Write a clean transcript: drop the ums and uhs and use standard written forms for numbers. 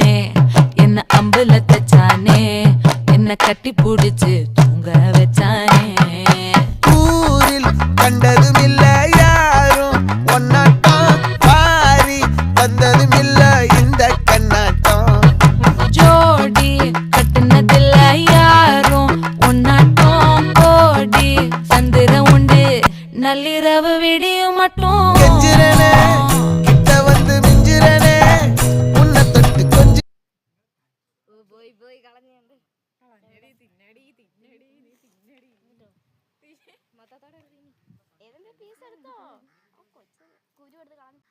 வச்சானே என்ன அம்புல தச்சானே என்ன கட்டி புடிச்சு தூங்க வச்சானே ஊரில் கண்டதும் இல்ல யாரும் ஒன்னாட்டம் பாரி வந்ததும் இல்ல இந்த கண்ணாட்டம் ஜோடி கட்டுனதில்ல யாரும் ஒன்னாட்டம் கோடி சந்திர உண்டு நள்ளிரவு விடியும் மட்டும் கெஞ்சிரனே கிட்ட வந்து மிஞ்சிரனே உன்னை தொட்டு கொஞ்சம் പോയി കളഞ്ഞുണ്ട് മൊത്തത്തോടെ ഏതെങ്കിലും പീസ് എടുത്തോ കൊച്ചു കുരു എടുത്ത് കളഞ്ഞു